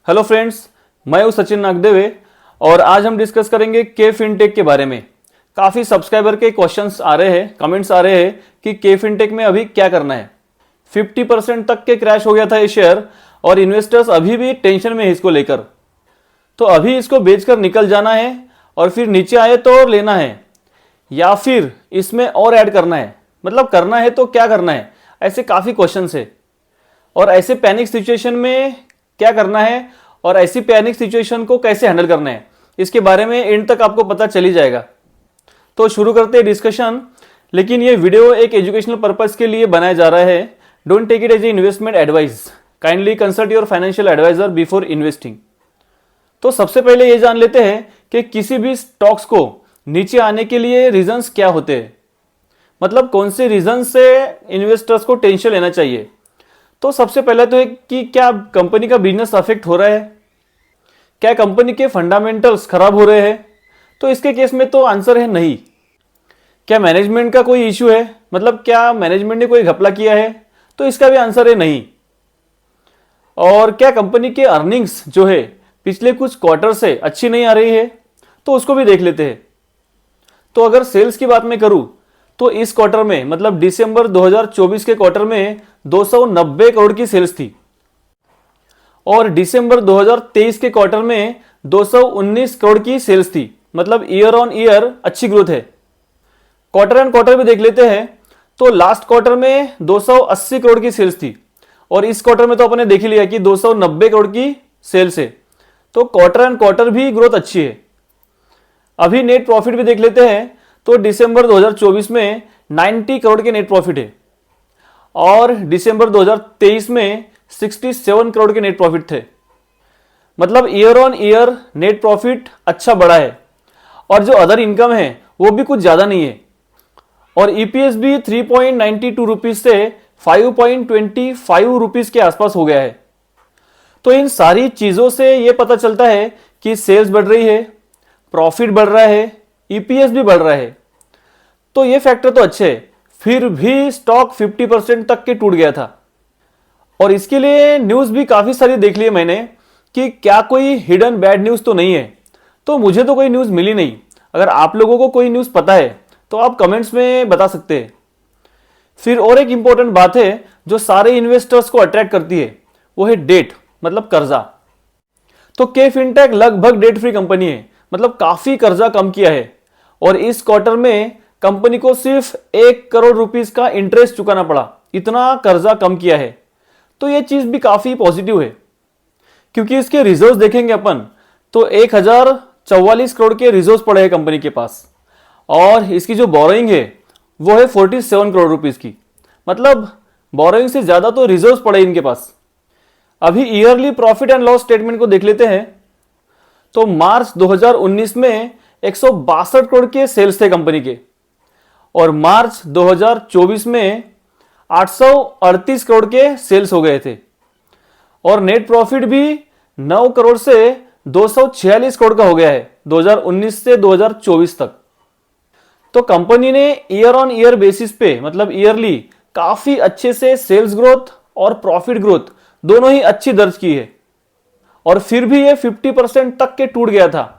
Hello friends, मैं हूं सचिन नागदेवे और आज हम डिस्कस करेंगे के फिनटेक के बारे में। काफ़ी सब्सक्राइबर के क्वेश्चंस आ रहे हैं, कमेंट्स आ रहे हैं कि के फिनटेक में अभी क्या करना है। 50% तक के क्रैश हो गया था ये शेयर और इन्वेस्टर्स अभी भी टेंशन में है इसको लेकर। तो अभी इसको बेचकर निकल जाना है और फिर नीचे आए तो लेना है, या फिर इसमें और ऐड करना है। मतलब करना है तो क्या करना है, ऐसे काफ़ी क्वेश्चंस है। और ऐसे पैनिक सिचुएशन में क्या करना है और ऐसी पैनिक सिचुएशन को कैसे हैंडल करना है, इसके बारे में एंड तक आपको पता चली जाएगा। तो शुरू करते हैं डिस्कशन। लेकिन ये वीडियो एक एजुकेशनल पर्पस के लिए बनाया जा रहा है। Don't take it as a investment advice. Kindly consult your financial advisor before investing. तो सबसे पहले ये जान लेते हैं कि किसी भी स्टॉक्स को नीचे आने के लिए रीजंस क्या होते हैं। मतलब कौन से रीजन से इन्वेस्टर्स को टेंशन लेना चाहिए। तो सबसे पहले तो है कि क्या कंपनी का बिजनेस अफेक्ट हो रहा है, क्या कंपनी के फंडामेंटल्स खराब हो रहे हैं। तो इसके केस में तो आंसर है नहीं। क्या मैनेजमेंट का कोई इश्यू है, मतलब क्या मैनेजमेंट ने कोई घपला किया है, तो इसका भी आंसर है नहीं। और क्या कंपनी के अर्निंग्स जो है पिछले कुछ क्वार्टर से अच्छी नहीं आ रही है, तो उसको भी देख लेते हैं। तो अगर सेल्स की बात मैं करूं तो इस क्वार्टर में मतलब दिसंबर 2024 के क्वार्टर में 290 करोड़ की सेल्स थी और दिसंबर 2023 के क्वार्टर में 219 करोड़ की सेल्स थी। मतलब ईयर ऑन ईयर अच्छी ग्रोथ है। क्वार्टर एंड क्वार्टर भी देख लेते हैं तो लास्ट क्वार्टर में 280 करोड़ की सेल्स थी और इस क्वार्टर में तो अपने देख ही लिया कि 290 करोड़ की सेल्स है। तो क्वार्टर एंड क्वार्टर भी ग्रोथ अच्छी है। अभी नेट प्रॉफिट भी देख लेते हैं तो दिसंबर 2024 में 90 करोड़ के नेट प्रॉफिट है और दिसंबर 2023 में 67 करोड़ के नेट प्रॉफिट थे। मतलब year on year net profit अच्छा बढ़ा है और जो अदर इनकम है वो भी कुछ ज्यादा नहीं है। और ईपीएस भी 3.92 रुपीज से 5.25 रुपीज के आसपास हो गया है। तो इन सारी चीजों से यह पता चलता है कि सेल्स बढ़ रही है, प्रॉफिट बढ़ रहा है, ईपीएस भी बढ़ रहा है। तो ये फैक्टर तो अच्छे है। फिर भी स्टॉक 50% तक के टूट गया था और इसके लिए न्यूज भी काफी सारी देख ली मैंने कि क्या कोई हिडन बैड न्यूज तो नहीं है। तो मुझे तो कोई न्यूज मिली नहीं। अगर आप लोगों को कोई न्यूज पता है तो आप कमेंट्स में बता सकते हैं। फिर और एक इंपॉर्टेंट बात है जो सारे इन्वेस्टर्स को अट्रैक्ट करती है, वो है डेट, मतलब कर्जा। तो के फिनटेक लगभग डेट फ्री कंपनी है, मतलब काफी कर्जा कम किया है और इस क्वार्टर में कंपनी को सिर्फ 1 करोड़ रुपीस का इंटरेस्ट चुकाना पड़ा। इतना कर्जा कम किया है। तो यह चीज भी काफी पॉजिटिव है क्योंकि इसके रिजर्व्स देखेंगे अपन तो 1044 करोड़ के रिजर्व्स पड़े हैं कंपनी के पास और इसकी जो बोरोइंग है वो है 47 करोड़ रुपीस की। मतलब बोरोइंग से ज्यादा तो रिजर्व्स पड़े इनके पास। अभी yearly profit and loss statement को देख लेते हैं तो मार्च 2019 में 162 करोड़ के सेल्स थे कंपनी के और मार्च 2024 में 838 करोड़ के सेल्स हो गए थे और नेट प्रॉफिट भी 9 करोड़ से 246 करोड़ का हो गया है 2019 से 2024 तक। तो कंपनी ने ईयर ऑन ईयर बेसिस पे मतलब ईयरली काफी अच्छे से सेल्स ग्रोथ और प्रॉफिट ग्रोथ दोनों ही अच्छी दर्ज की है और फिर भी ये 50% तक के टूट गया था।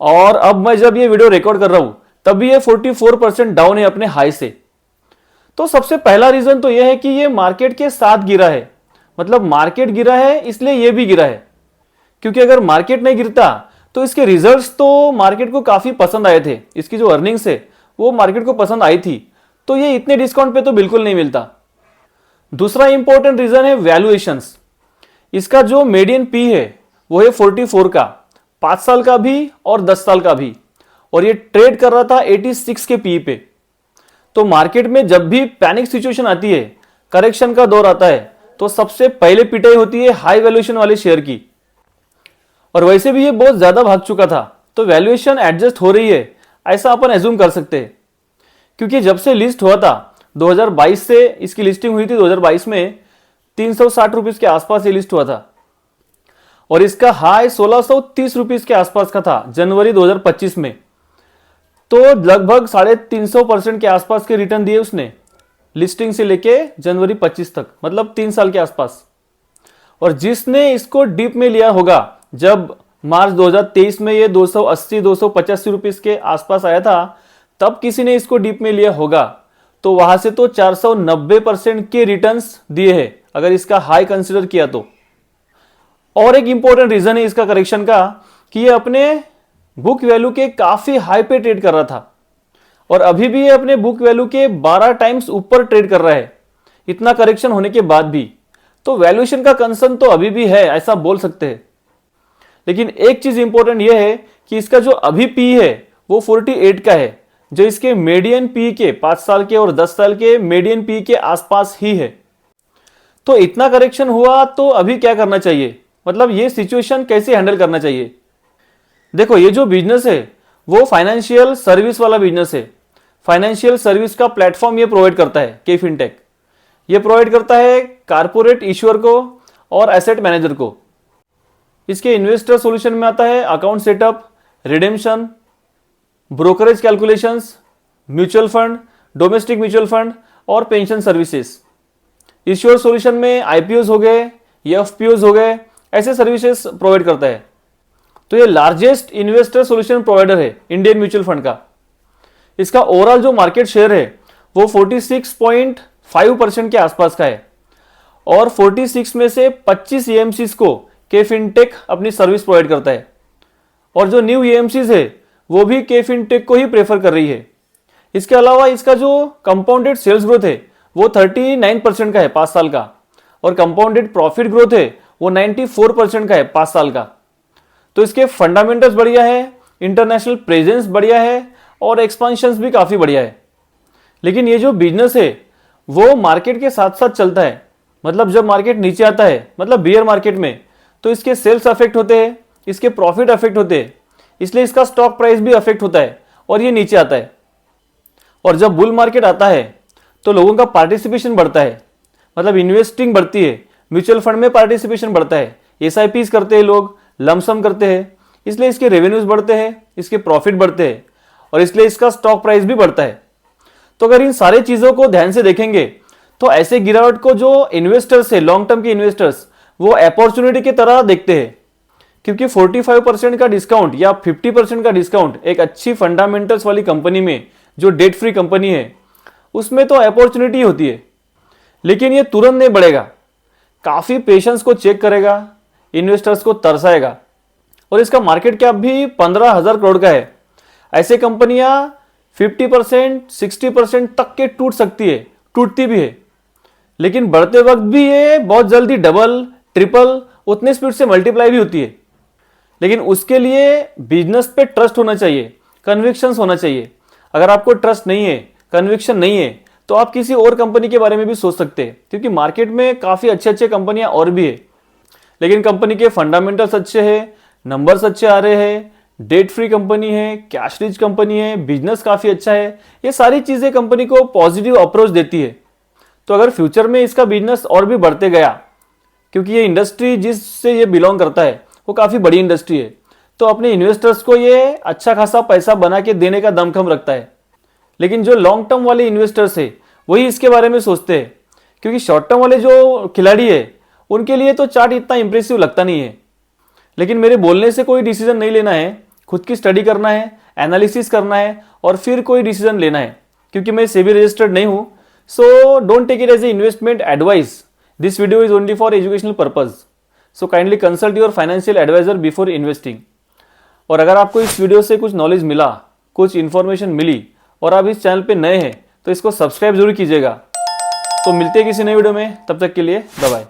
और अब मैं जब ये वीडियो रिकॉर्ड कर रहा हूं तभी ये 44% डाउन है अपने हाई से। तो सबसे पहला रीजन तो यह है कि ये मार्केट के साथ गिरा है। मतलब मार्केट गिरा है इसलिए ये भी गिरा है, क्योंकि अगर मार्केट नहीं गिरता तो इसके रिजल्ट्स तो मार्केट को काफी पसंद आए थे। इसकी जो अर्निंग्स है वो मार्केट को पसंद आई थी, तो ये इतने डिस्काउंट पे तो बिल्कुल नहीं मिलता। दूसरा इंपॉर्टेंट रीजन है वैल्यूएशंस। इसका जो मीडियन पी है वो है 44 का, 5 साल का भी और 10 साल का भी, और ये ट्रेड कर रहा था 86 के पी पे। तो मार्केट में जब भी पैनिक सिचुएशन आती है, करेक्शन का दौर आता है, तो सबसे पहले पिटाई होती है हाई वैल्यूएशन वाले शेयर की। और वैसे भी ये बहुत ज्यादा भाग चुका था, तो वैल्यूएशन एडजस्ट हो रही है ऐसा अपन एज्यूम कर सकते हैं। क्योंकि जब से लिस्ट हुआ था 2022 से इसकी लिस्टिंग हुई थी 2022 में 360 रुपीज के आसपास ये लिस्ट हुआ था और इसका हाई 1630 रुपीज के आसपास का था जनवरी 2025 में। तो लगभग 350% के आसपास के रिटर्न दिए उसने लिस्टिंग से लेके जनवरी 25 तक, मतलब 3 साल के आसपास। और जिसने इसको डीप में लिया होगा, जब मार्च 2023 में ये 280-285 रुपीस के आसपास आया था, तब किसी ने इसको डीप में लिया होगा, तो वहां से तो 490% के रिटर्न्स दिए हैं अगर इसका हाई कंसिडर किया तो। और एक इंपॉर्टेंट रीजन है इसका करेक्शन का कि ये अपने बुक वैल्यू के काफी हाई पे ट्रेड कर रहा था और अभी भी ये अपने बुक वैल्यू के 12 टाइम्स ऊपर ट्रेड कर रहा है, इतना करेक्शन होने के बाद भी। तो वैल्यूएशन का कंसर्न तो अभी भी है, ऐसा बोल सकते हैं। लेकिन एक चीज इंपॉर्टेंट यह है कि इसका जो अभी पी है वो 48 का है, जो इसके मीडियन पी के 5 साल के और 10 साल के मीडियन पी के आसपास ही है। तो इतना करेक्शन हुआ तो अभी क्या करना चाहिए, मतलब ये सिचुएशन कैसे हैंडल करना चाहिए। देखो, ये जो बिजनेस है वो फाइनेंशियल सर्विस वाला बिजनेस है। फाइनेंशियल सर्विस का प्लेटफॉर्म ये प्रोवाइड करता है के फिनटेक। ये प्रोवाइड करता है कारपोरेट इश्यूअर को और एसेट मैनेजर को। इसके इन्वेस्टर सॉल्यूशन में आता है account setup, redemption, brokerage calculations, mutual fund, domestic mutual fund और पेंशन सर्विसेज। इश्यूअर सॉल्यूशन में आईपीओज हो गए, एफपीओज हो गए, ऐसे सर्विसेज प्रोवाइड करता है। तो ये लार्जेस्ट इन्वेस्टर सॉल्यूशन प्रोवाइडर है इंडियन म्यूचुअल फंड का। इसका ओवरऑल जो मार्केट शेयर है वो 46.5% के आसपास का है और 46 में से 25 ईएमसीज को के फिनटेक अपनी सर्विस प्रोवाइड करता है और जो न्यू ईएमसीज है वो भी के फिनटेक को ही प्रेफर कर रही है। इसके अलावा इसका जो कंपाउंडेड सेल्स ग्रोथ है वो 39% का है 5 साल का और कंपाउंडेड प्रॉफिट ग्रोथ है वो 94% का है 5 साल का। तो इसके फंडामेंटल्स बढ़िया है, इंटरनेशनल प्रेजेंस बढ़िया है और एक्सपांशंस भी काफी बढ़िया है। लेकिन ये जो बिजनेस है वो मार्केट के साथ साथ चलता है, मतलब जब मार्केट नीचे आता है, मतलब बियर मार्केट में, तो इसके सेल्स अफेक्ट होते हैं, इसके प्रॉफिट अफेक्ट होते हैं, इसलिए इसका स्टॉक प्राइस भी अफेक्ट होता है और ये नीचे आता है। और जब बुल मार्केट आता है तो लोगों का पार्टिसिपेशन बढ़ता है, मतलब इन्वेस्टिंग बढ़ती है, म्यूचुअल फंड में पार्टिसिपेशन बढ़ता है, एसआईपीज करते हैं लोग, लमसम करते हैं, इसलिए इसके रेवेन्यूज बढ़ते हैं, इसके प्रॉफिट बढ़ते हैं और इसलिए इसका स्टॉक प्राइस भी बढ़ता है। तो अगर इन सारे चीजों को ध्यान से देखेंगे तो ऐसे गिरावट को जो इन्वेस्टर्स है, लॉन्ग टर्म के इन्वेस्टर्स, वो अपॉर्चुनिटी की तरह देखते हैं, क्योंकि 45% का डिस्काउंट या 50% का डिस्काउंट एक अच्छी फंडामेंटल्स वाली कंपनी में, जो डेट फ्री कंपनी है, उसमें तो अपॉर्चुनिटी होती है। लेकिन ये तुरंत नहीं बढ़ेगा, काफी पेशेंस को चेक करेगा, इन्वेस्टर्स को तरसाएगा और इसका मार्केट कैप भी 15,000 करोड़ का है। ऐसे कंपनियां 50%, 60% तक के टूट सकती है, टूटती भी है, लेकिन बढ़ते वक्त भी ये बहुत जल्दी डबल, ट्रिपल, उतने स्पीड से मल्टीप्लाई भी होती है। लेकिन उसके लिए बिजनेस पे ट्रस्ट होना चाहिए, कन्विक्शंस होना चाहिए। अगर आपको ट्रस्ट नहीं है, कन्विक्शन नहीं है, तो आप किसी और कंपनी के बारे में भी सोच सकते हैं, क्योंकि मार्केट में काफी अच्छे अच्छे कंपनियां और भी है। लेकिन कंपनी के फंडामेंटल्स अच्छे हैं, नंबर्स अच्छे आ रहे हैं, डेट फ्री कंपनी है, कैश रिच कंपनी है, बिजनेस काफी अच्छा है, ये सारी चीजें कंपनी को पॉजिटिव अप्रोच देती है। तो अगर फ्यूचर में इसका बिजनेस और भी बढ़ते गया, क्योंकि ये इंडस्ट्री जिससे ये बिलोंग करता है वो काफी बड़ी इंडस्ट्री है, तो अपने इन्वेस्टर्स को ये अच्छा खासा पैसा बना के देने का दमखम रखता है। लेकिन जो लॉन्ग टर्म वाले इन्वेस्टर्स है वही इसके बारे में सोचते हैं, क्योंकि शॉर्ट टर्म वाले जो खिलाड़ी है उनके लिए तो चार्ट इतना इंप्रेसिव लगता नहीं है। लेकिन मेरे बोलने से कोई डिसीजन नहीं लेना है, खुद की स्टडी करना है, एनालिसिस करना है और फिर कोई डिसीजन लेना है, क्योंकि मैं सेबी रजिस्टर्ड नहीं हूं। So don't take it as a investment advice. This video is only for educational purpose, so kindly consult your financial advisor before investing. और अगर आपको इस वीडियो से कुछ नॉलेज मिला, कुछ इंफॉर्मेशन मिली और आप इस चैनल पे नए हैं तो इसको सब्सक्राइब जरूर कीजिएगा। तो मिलते हैं किसी नए वीडियो में, तब तक के लिए बाय बाय।